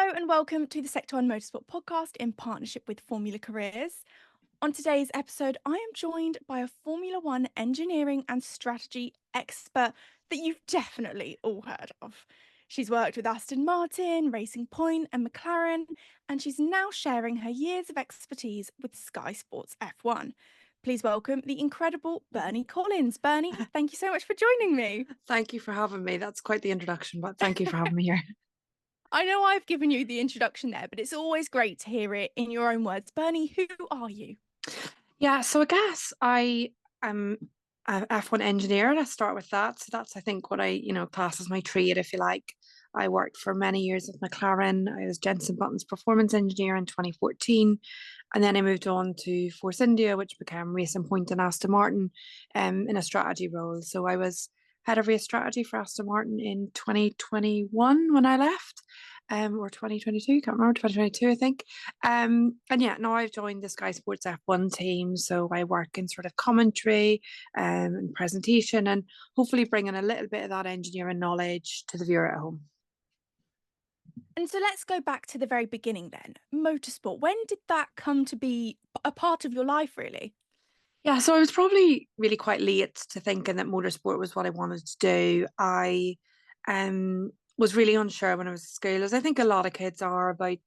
Hello and welcome to the Sector One Motorsport podcast in partnership with Formula Careers. On today's episode, I am joined by a Formula One engineering and strategy expert that you've definitely all heard of. She's worked with Aston Martin, Racing Point, and McLaren, and she's now sharing her years of expertise with Sky Sports F1. Please welcome the incredible Bernie Collins. Bernie, thank you so much for joining me. Thank you for having me. That's quite the introduction, but thank you for having me here. I know I've given you the introduction there, but it's always great to hear it in your own words. Bernie, who are you? Yeah, so I guess I am a F1 engineer. Let's start with that. So that's, I think, what class as my trade, if you like. I worked for many years with McLaren. I was Jenson Button's performance engineer in 2014. And then I moved on to Force India, which became Racing Point and Aston Martin in a strategy role. So I was head of race strategy for Aston Martin in 2021 when I left, or 2022, can't remember, 2022, I think. And yeah, now I've joined the Sky Sports F1 team. So I work in sort of commentary and presentation and hopefully bringing a little bit of that engineering knowledge to the viewer at home. And so let's go back to the very beginning then. Motorsport, when did that come to be a part of your life, really? Yeah, so I was probably really quite late to thinking that motorsport was what I wanted to do. I was really unsure when I was at school, as I think a lot of kids are, about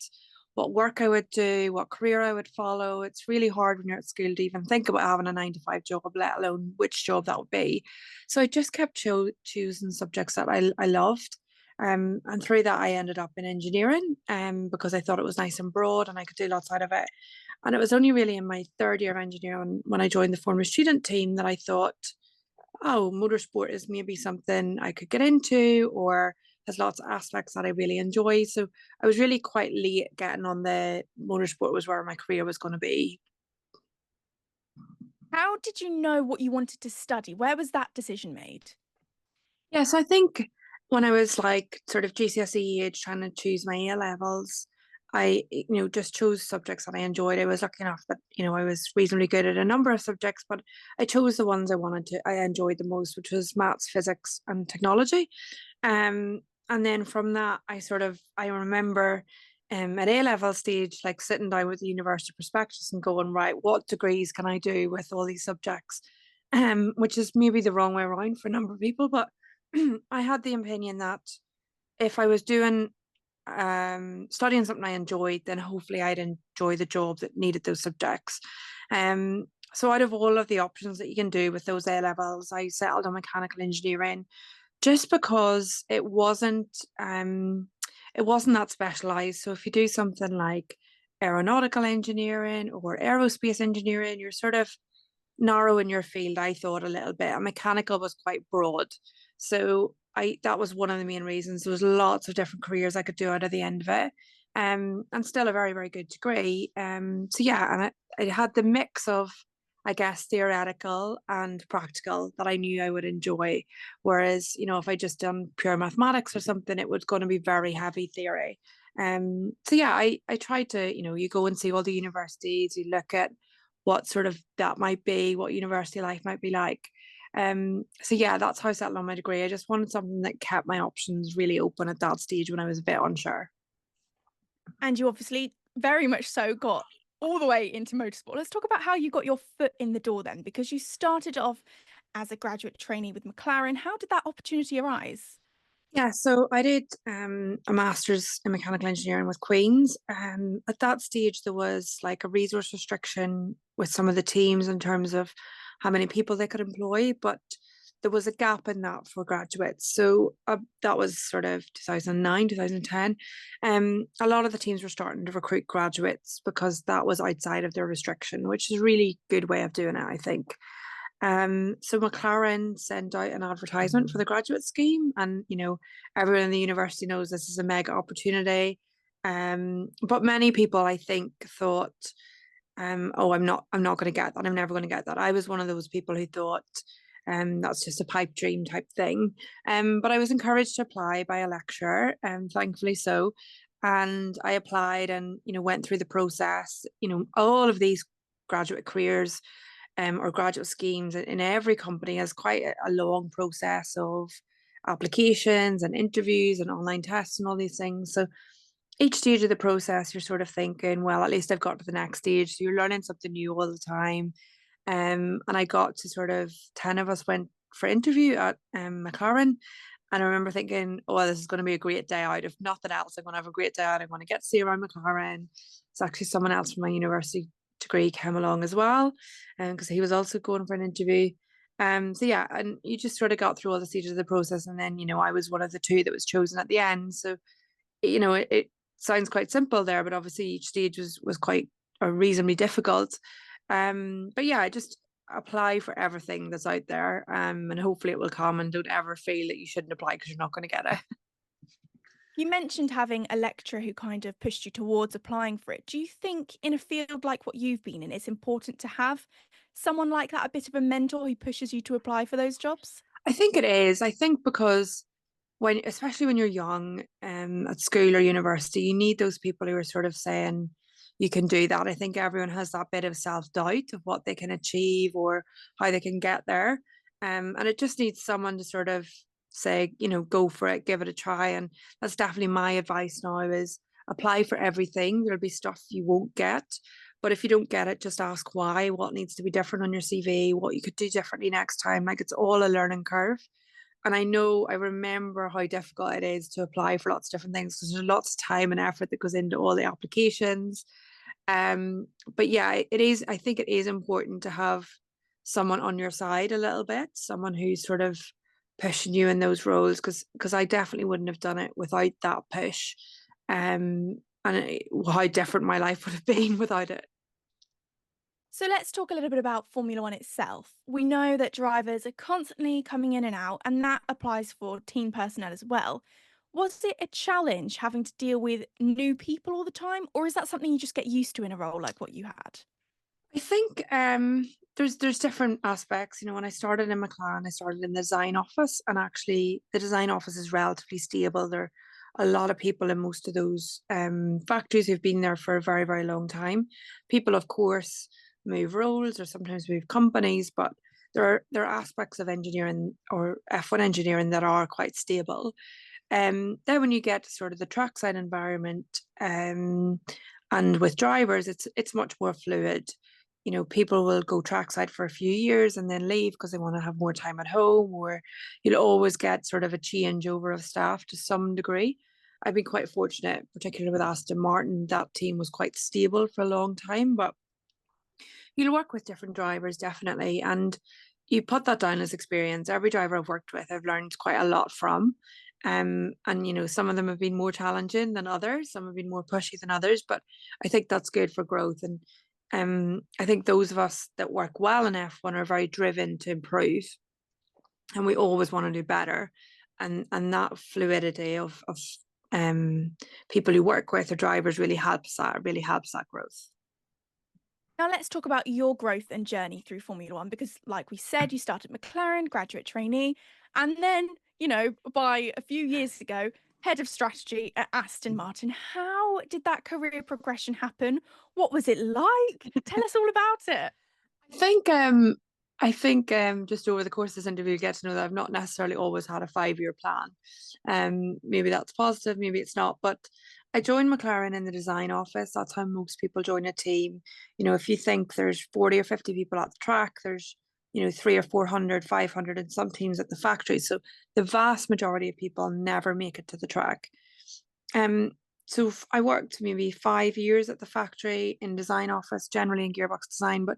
what work I would do, what career I would follow. It's really hard when you're at school to even think about having a 9 to 5 job, let alone which job that would be. So I just kept choosing subjects that I loved. And through that, I ended up in engineering because I thought it was nice and broad and I could do lots out of it. And it was only really in my third year of engineering when I joined the former student team that I thought, oh, motorsport is maybe something I could get into or has lots of aspects that I really enjoy. So I was really quite late getting on the motorsport was where my career was going to be. How did you know what you wanted to study? Where was that decision made? Yeah, so I think when I was like sort of GCSE age trying to choose my A levels, I just chose subjects that I enjoyed. I was lucky enough that, I was reasonably good at a number of subjects, but I chose the ones I enjoyed the most, which was maths, physics, and technology. And then from that, I remember at A level stage, like sitting down with the university prospectus and going, right, what degrees can I do with all these subjects? Which is maybe the wrong way around for a number of people, but I had the opinion that if I was doing studying something I enjoyed, then hopefully I'd enjoy the job that needed those subjects. So out of all of the options that you can do with those A levels, I settled on mechanical engineering just because it wasn't that specialized. So if you do something like aeronautical engineering or aerospace engineering, you're sort of narrow in your field, I thought a little bit. And mechanical was quite broad. So that was one of the main reasons. There was lots of different careers I could do out of the end of it. And still a very, very good degree. So yeah, and it had the mix of, I guess, theoretical and practical that I knew I would enjoy. Whereas, if I just done pure mathematics or something, it was going to be very heavy theory. So yeah, I tried to, you go and see all the universities, you look at what sort of that might be, what university life might be like. So yeah, that's how I settled on my degree. I just wanted something that kept my options really open at that stage when I was a bit unsure. And you obviously very much so got all the way into motorsport. Let's talk about how you got your foot in the door then, because you started off as a graduate trainee with McLaren. How did that opportunity arise? Yeah, so I did a master's in mechanical engineering with Queen's. At that stage, there was like a resource restriction with some of the teams in terms of how many people they could employ, but there was a gap in that for graduates. So that was sort of 2009, 2010. A lot of the teams were starting to recruit graduates because that was outside of their restriction, which is a really good way of doing it, I think. So McLaren sent out an advertisement for the graduate scheme, and everyone in the university knows this is a mega opportunity. But many people, I think, thought, "Oh, I'm not going to get that. I'm never going to get that." I was one of those people who thought, that's just a pipe dream type thing. But I was encouraged to apply by a lecturer, thankfully so, and I applied and went through the process. All of these graduate careers or graduate schemes in every company has quite a long process of applications and interviews and online tests and all these things. So each stage of the process, you're sort of thinking, well, at least I've got to the next stage. So you're learning something new all the time. And I got to sort of 10 of us went for interview at McLaren. And I remember thinking, oh, this is going to be a great day out. If nothing else, I'm going to have a great day out. I'm going to get to see around McLaren. It's actually someone else from my university degree came along as well, because he was also going for an interview. So yeah, and you just sort of got through all the stages of the process, and then I was one of the two that was chosen at the end. So it sounds quite simple there, but obviously each stage was quite reasonably difficult. But yeah, I just apply for everything that's out there, and hopefully it will come. And don't ever feel that you shouldn't apply because you're not going to get it. You mentioned having a lecturer who kind of pushed you towards applying for it. Do you think in a field like what you've been in, it's important to have someone like that, a bit of a mentor who pushes you to apply for those jobs? I think it is. I think because especially when you're young, at school or university, you need those people who are sort of saying you can do that. I think everyone has that bit of self-doubt of what they can achieve or how they can get there. And it just needs someone to sort of say, go for it, give it a try. And that's definitely my advice now is apply for everything. There'll be stuff you won't get. But if you don't get it, just ask why, what needs to be different on your CV, what you could do differently next time. Like it's all a learning curve. And I remember how difficult it is to apply for lots of different things because there's lots of time and effort that goes into all the applications. But yeah, it is, I think it is important to have someone on your side a little bit, someone who's sort of pushing you in those roles, because I definitely wouldn't have done it without that push. How different my life would have been without it. So let's talk a little bit about Formula One itself. We know that drivers are constantly coming in and out, and that applies for team personnel as well. Was it a challenge having to deal with new people all the time, or is that something you just get used to in a role like what you had? I think there's different aspects. When I started in McLaren, I started in the design office, and actually the design office is relatively stable. There are a lot of people in most of those factories who've been there for a very, very long time. People, of course, move roles or sometimes move companies, but there are aspects of engineering or F1 engineering that are quite stable. Then when you get to sort of the trackside environment, and with drivers, it's much more fluid. People will go trackside for a few years and then leave because they want to have more time at home, or you'll always get sort of a changeover of staff to some degree. I've been quite fortunate, particularly with Aston Martin, that team was quite stable for a long time, but you'll work with different drivers, definitely. And you put that down as experience. Every driver I've worked with, I've learned quite a lot from. And some of them have been more challenging than others, some have been more pushy than others, but I think that's good for growth. And I think those of us that work well in F1 are very driven to improve, and we always want to do better. And that fluidity of people who work with or drivers really helps that growth. Now, let's talk about your growth and journey through Formula One because, like we said, you started McLaren, graduate trainee, and then, by a few years ago, head of strategy at Aston Martin. How did that career progression happen? What was it like? Tell us all about it. I think just over the course of this interview, you get to know that I've not necessarily always had a 5-year plan. Maybe that's positive, maybe it's not. But I joined McLaren in the design office. That's how most people join a team. If you think there's 40 or 50 people at the track, there's three or 400, 500 in some teams at the factory. So the vast majority of people never make it to the track. Um, so I worked maybe 5 years at the factory in design office, generally in gearbox design. But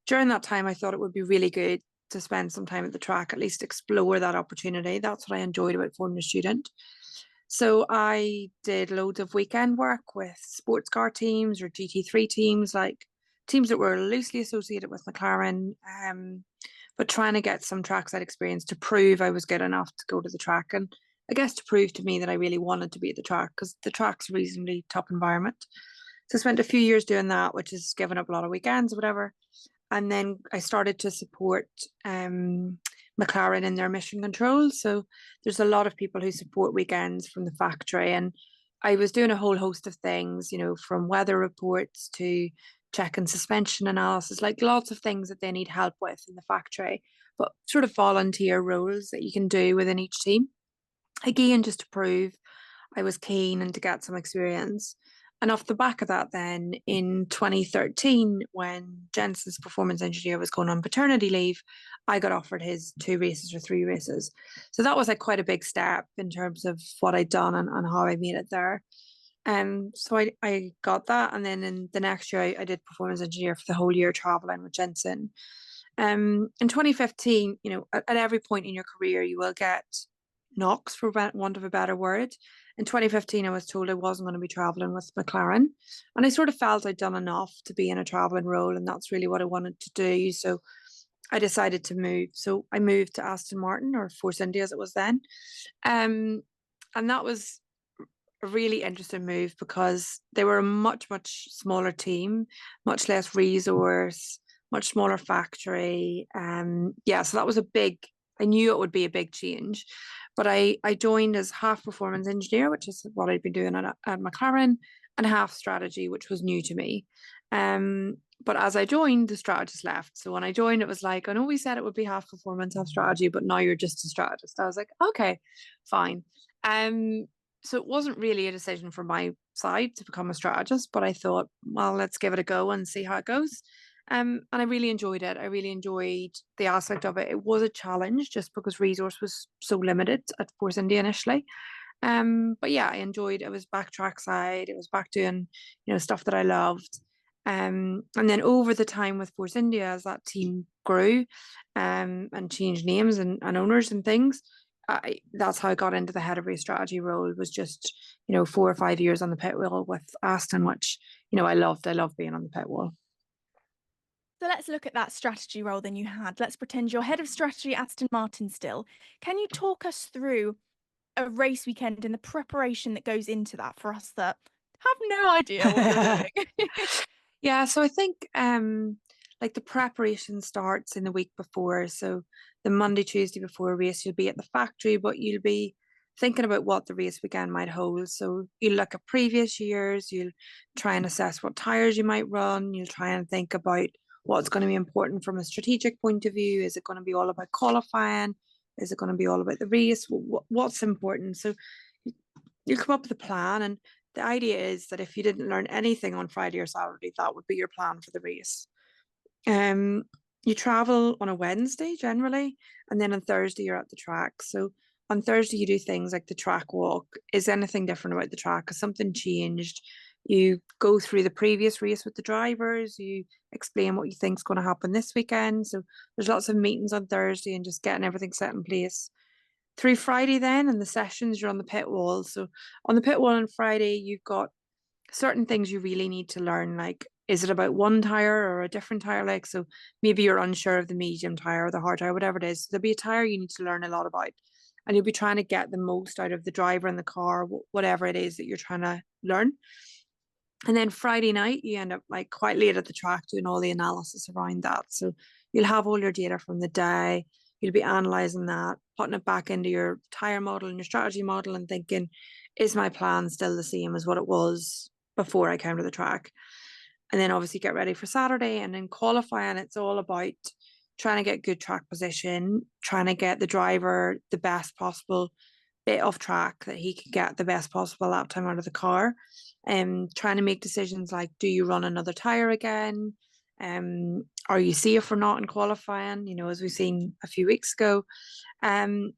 during that time, I thought it would be really good to spend some time at the track, at least explore that opportunity. That's what I enjoyed about forming a student. So I did loads of weekend work with sports car teams or GT3 teams, like teams that were loosely associated with McLaren, but trying to get some trackside experience to prove I was good enough to go to the track. And I guess to prove to me that I really wanted to be at the track because the track's a reasonably top environment. So I spent a few years doing that, which is giving up a lot of weekends or whatever. And then I started to support McLaren in their mission control. So there's a lot of people who support weekends from the factory. And I was doing a whole host of things, from weather reports to checking suspension analysis, like lots of things that they need help with in the factory, but sort of volunteer roles that you can do within each team. Again, just to prove I was keen and to get some experience. And off the back of that, then in 2013, when Jensen's performance engineer was going on paternity leave, I got offered his 2 races or 3 races. So that was like quite a big step in terms of what I'd done and how I made it there. So I got that, and then in the next year I did performance engineer for the whole year traveling with Jensen. In 2015, at every point in your career, you will get knocks, for want of a better word. In 2015, I was told I wasn't going to be traveling with McLaren, and I sort of felt I'd done enough to be in a traveling role, and that's really what I wanted to do. So I decided to move. So I moved to Aston Martin, or Force India as it was then. Um, and that was a really interesting move because they were a much, much smaller team, much less resource, much smaller factory. Yeah, so that was I knew it would be a big change. But I joined as half performance engineer, which is what I'd been doing at McLaren, and half strategy, which was new to me. But as I joined, the strategist left. So when I joined, it was like, I know we said it would be half performance, half strategy, but now you're just a strategist. I was like, okay, fine. Um, so it wasn't really a decision from my side to become a strategist, but I thought, well, let's give it a go and see how it goes. And I really enjoyed it. I really enjoyed the aspect of it. It was a challenge just because resource was so limited at Force India initially. But yeah, I enjoyed it. It was back track side. It was back doing, stuff that I loved. And then over the time with Force India, as that team grew, and changed names and owners and things, that's how I got into the head of race strategy role. Was just 4 or 5 years on the pit wheel with Aston, which I loved. I loved being on the pit wheel. So let's look at that strategy role then you had. Let's pretend you're head of strategy at Aston Martin still. Can you talk us through a race weekend and the preparation that goes into that for us that have no idea what you're doing? Yeah, so I think like the preparation starts in the week before. So the Monday, Tuesday before a race, you'll be at the factory, but you'll be thinking about what the race weekend might hold. So you'll look at previous years, you'll try and assess what tires you might run, you'll try and think about what's going to be important from a strategic point of view. Is it going to be all about qualifying? Is it going to be all about the race? What's important? So you come up with a plan, and the idea is that if you didn't learn anything on Friday or Saturday, that would be your plan for the race. Um, you travel on a Wednesday generally, and then on Thursday you're at the track. So on Thursday you do things like the track walk. Is anything different about the track? Has something changed? You go through the previous race with the drivers. You explain what you think is going to happen this weekend. So there's lots of meetings on Thursday and just getting everything set in place through Friday then, and the sessions you're on the pit wall. So on the pit wall on Friday, you've got certain things you really need to learn. Like, is it about one tire or a different tire? Like, so maybe you're unsure of the medium tire or the hard tire, whatever it is. There'll be a tire you need to learn a lot about. And you'll be trying to get the most out of the driver in the car, whatever it is that you're trying to learn. And then Friday night, you end up like quite late at the track doing all the analysis around that. So you'll have all your data from the day. You'll be analyzing that, putting it back into your tire model and your strategy model, and thinking, is my plan still the same as what it was before I came to the track? And then obviously get ready for Saturday. And then qualifying, it's all about trying to get good track position, trying to get the driver the best possible bit of track that he can get the best possible lap time out of the car, and trying to make decisions like, do you run another tire again? Are you safe or not in qualifying? As we've seen a few weeks ago. Um,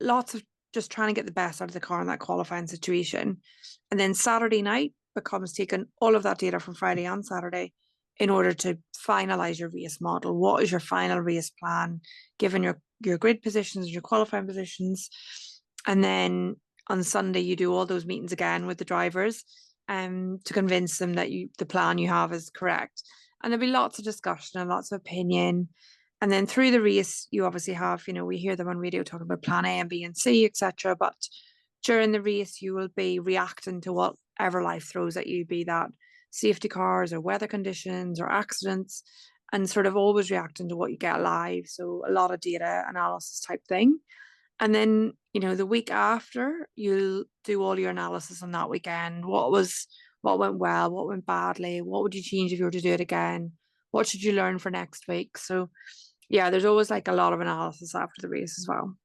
Lots of just trying to get the best out of the car in that qualifying situation. And then Saturday night becomes taking all of that data from Friday and Saturday in order to finalize your race model. What is your final race plan, given your grid positions, your qualifying positions? And then on Sunday, you do all those meetings again with the drivers, to convince them that the plan you have is correct. And there'll be lots of discussion and lots of opinion. And then through the race, you obviously have, we hear them on radio talking about plan A and B and C, etc. But during the race, you will be reacting to whatever life throws at you, be that safety cars or weather conditions or accidents, and sort of always reacting to what you get live. So a lot of data analysis type thing. And then, the week after, you'll do all your analysis on that weekend. What went well, what went badly, what would you change if you were to do it again? What should you learn for next week? So yeah, there's always like a lot of analysis after the race as well.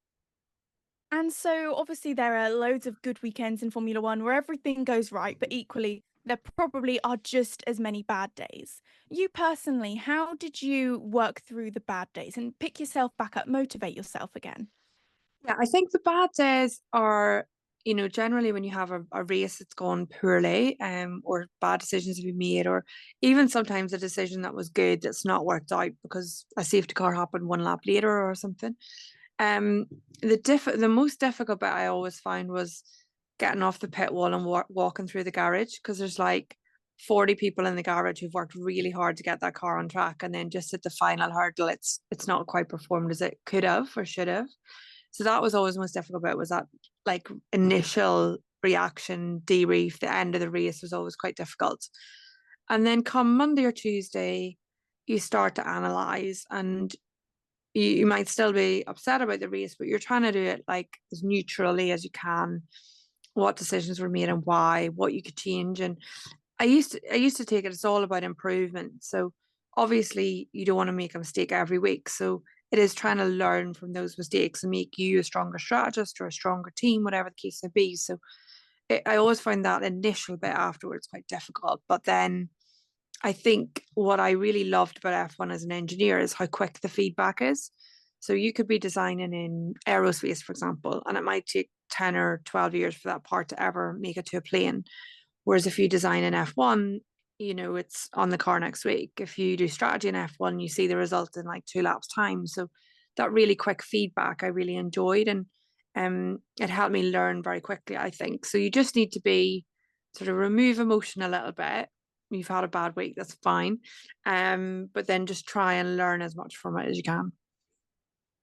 And so obviously there are loads of good weekends in Formula One where everything goes right, but equally there probably are just as many bad days. You personally, how did you work through the bad days and pick yourself back up, motivate yourself again? Yeah, I think the bad days are, generally when you have a race that's gone poorly, or bad decisions have been made, or even sometimes a decision that was good that's not worked out because a safety car happened one lap later or something. Um, the most difficult bit I always found was getting off the pit wall and walking through the garage because there's like 40 people in the garage who've worked really hard to get that car on track, and then just at the final hurdle, it's not quite performed as it could have or should have. So that was always the most difficult bit, was that like initial reaction debrief. The end of the race was always quite difficult. And then come Monday or Tuesday, you start to analyze, and you might still be upset about the race, but you're trying to do it like as neutrally as you can. What decisions were made and why, what you could change. And I used to take it, it's all about improvement. So obviously you don't want to make a mistake every week. So it is trying to learn from those mistakes and make you a stronger strategist or a stronger team, whatever the case may be. So I always find that initial bit afterwards quite difficult. But then I think what I really loved about F1 as an engineer is how quick the feedback is. So you could be designing in aerospace, for example, and it might take 10 or 12 years for that part to ever make it to a plane. Whereas if you design in F1, it's on the car next week. If you do strategy in F1, you see the result in like 2 laps time. So that really quick feedback I really enjoyed, and it helped me learn very quickly, I think. So you just need to be sort of remove emotion a little bit. You've had a bad week, that's fine. But then just try and learn as much from it as you can.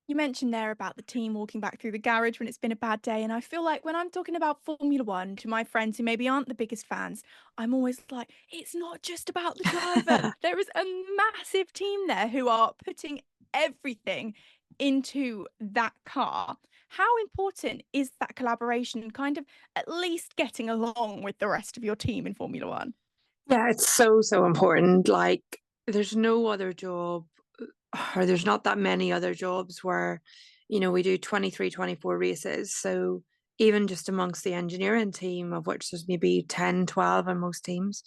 You mentioned there about the team walking back through the garage when it's been a bad day. And I feel like when I'm talking about Formula One to my friends who maybe aren't the biggest fans, I'm always like, it's not just about the driver. There is a massive team there who are putting everything into that car. How important is that collaboration and kind of at least getting along with the rest of your team in Formula One? Yeah, it's so, so important. Like, there's no other job, or there's not that many other jobs where, we do 23, 24 races. So even just amongst the engineering team, of which there's maybe 10, 12 in most teams,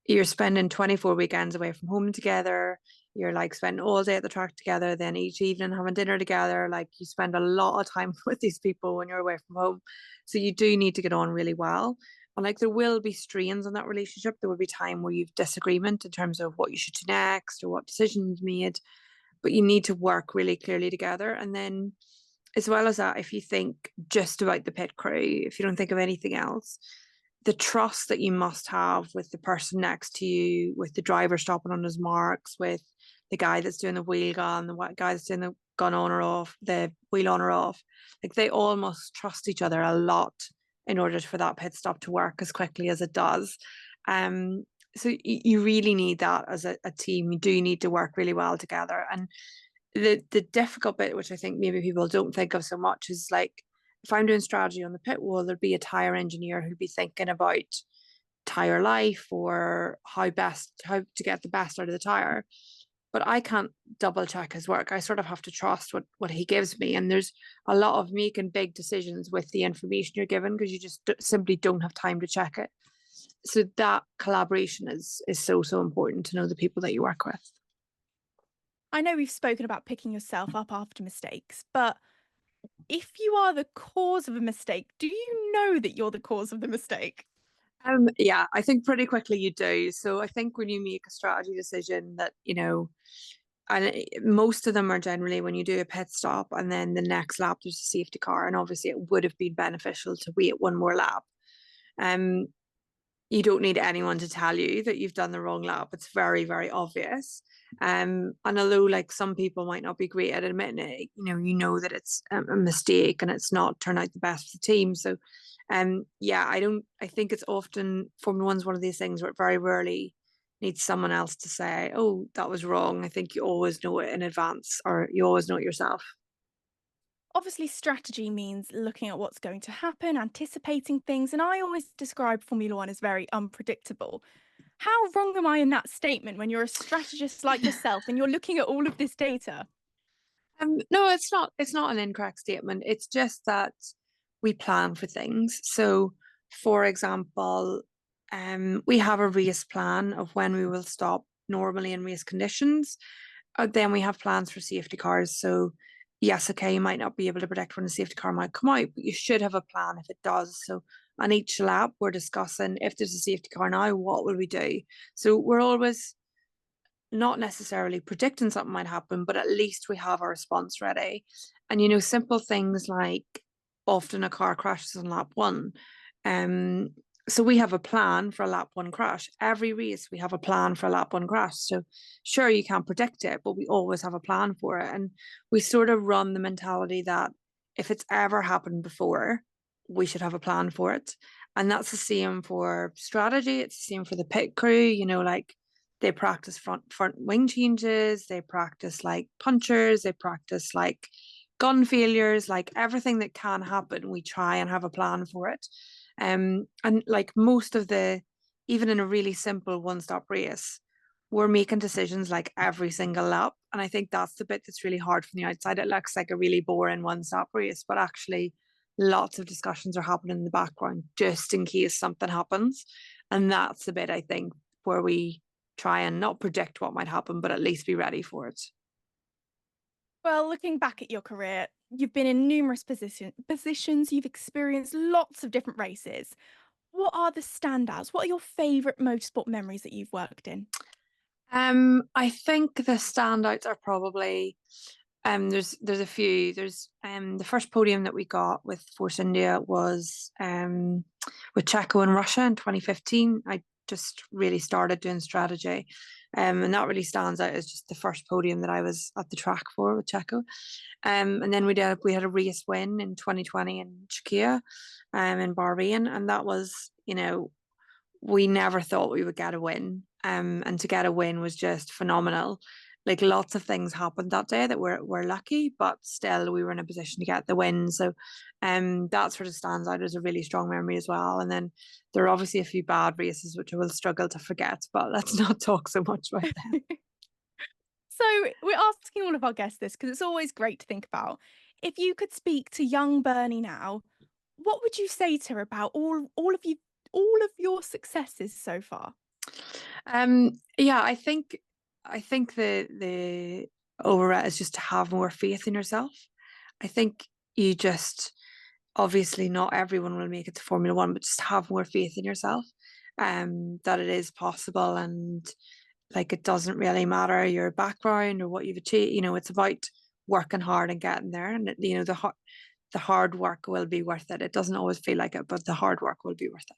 you're spending 24 weekends away from home together. You're like spending all day at the track together, then each evening having dinner together. Like, you spend a lot of time with these people when you're away from home. So you do need to get on really well. And like, there will be strains on that relationship. There will be time where you've disagreement in terms of what you should do next or what decisions made, but you need to work really clearly together. And then, as well as that, if you think just about the pit crew, if you don't think of anything else, the trust that you must have with the person next to you, with the driver stopping on his marks, with the guy that's doing the wheel gun, the guy that's doing the gun on or off, the wheel on or off, like they all must trust each other a lot in order for that pit stop to work as quickly as it does. Um, so you really need that as a team. You do need to work really well together. And the difficult bit, which I think maybe people don't think of so much, is like, if I'm doing strategy on the pit wall, there'd be a tire engineer who'd be thinking about tire life or how to get the best out of the tire. But I can't double check his work. I sort of have to trust what he gives me. And there's a lot of making big decisions with the information you're given because you just simply don't have time to check it. So that collaboration is so, so important, to know the people that you work with. I know we've spoken about picking yourself up after mistakes, but if you are the cause of a mistake, do you know that you're the cause of the mistake? Yeah, I think pretty quickly you do. So I think when you make a strategy decision that, and most of them are generally when you do a pit stop and then the next lap there's a safety car, and obviously it would have been beneficial to wait one more lap. Um, you don't need anyone to tell you that you've done the wrong lap. It's very, very obvious. And although like some people might not be great at admitting it, you know that it's a mistake and it's not turned out the best for the team. So, yeah, I think it's often Formula One's one of these things where it very rarely needs someone else to say, "Oh, that was wrong." I think you always know it in advance, or you always know it yourself. Obviously, strategy means looking at what's going to happen, anticipating things, and I always describe Formula One as very unpredictable. How wrong am I in that statement when you're a strategist like yourself and you're looking at all of this data? No, it's not. It's not an incorrect statement. It's just that we plan for things. So, for example, we have a race plan of when we will stop normally in race conditions. Then we have plans for safety cars. So, yes, okay, you might not be able to predict when a safety car might come out, but you should have a plan if it does. So, on each lap, we're discussing if there's a safety car now, what will we do? So, we're always not necessarily predicting something might happen, but at least we have our response ready. And simple things like often a car crashes on lap one. Um, so we have a plan for a lap one crash. Every race we have a plan for a lap one crash. So sure you can't predict it, but we always have a plan for it. And we sort of run the mentality that if it's ever happened before, we should have a plan for it. And that's the same for strategy. It's the same for the pit crew, like they practice front wing changes, they practice like punchers, they practice like gun failures, like everything that can happen, we try and have a plan for it. And like most of even in a really simple one-stop race, we're making decisions like every single lap. And I think that's the bit that's really hard from the outside. It looks like a really boring one-stop race, but actually lots of discussions are happening in the background just in case something happens. And that's the bit I think where we try and not predict what might happen, but at least be ready for it. Well, looking back at your career, you've been in numerous positions, you've experienced lots of different races. What are the standouts? What are your favourite motorsport memories that you've worked in? I think the standouts are probably there's a few. There's the first podium that we got with Force India was with Checo in Russia in 2015. I just really started doing strategy. And that really stands out as just the first podium that I was at the track for with Checo. And then we had a race win in 2020 in Czechia, in Bahrain, and that was, we never thought we would get a win. And to get a win was just phenomenal. Like lots of things happened that day that were lucky, but still we were in a position to get the win. So that sort of stands out as a really strong memory as well. And then there are obviously a few bad races which I will struggle to forget, but let's not talk so much about them. So, we're asking all of our guests this because it's always great to think about. If you could speak to young Bernie now, what would you say to her about all of your successes so far? Yeah, I think the overall is just to have more faith in yourself. I think you just obviously not everyone will make it to Formula One, but just have more faith in yourself, that it is possible, and like it doesn't really matter your background or what you've achieved. It's about working hard and getting there, and the hard work will be worth it. It doesn't always feel like it, but the hard work will be worth it.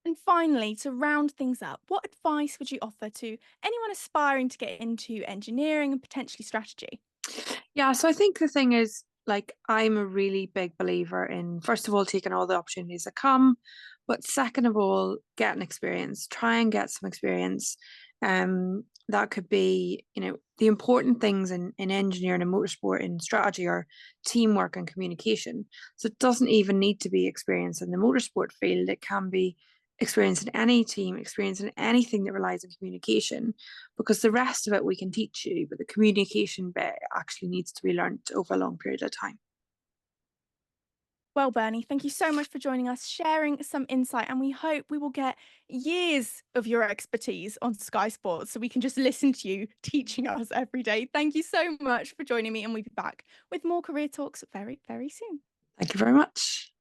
And finally, to round things up, what advice would you offer to anyone aspiring to get into engineering and potentially strategy? Yeah, so I think the thing is, like, I'm a really big believer in, first of all, taking all the opportunities that come, but second of all, getting experience. Try and get some experience. That could be, the important things in engineering and motorsport and strategy are teamwork and communication. So it doesn't even need to be experience in the motorsport field. It can be experience in any team, experience in anything that relies on communication, because the rest of it we can teach you, but the communication bit actually needs to be learnt over a long period of time. Well, Bernie, thank you so much for joining us, sharing some insight, and we hope we will get years of your expertise on Sky Sports so we can just listen to you teaching us every day. Thank you so much for joining me, and we'll be back with more career talks very, very soon. Thank you very much.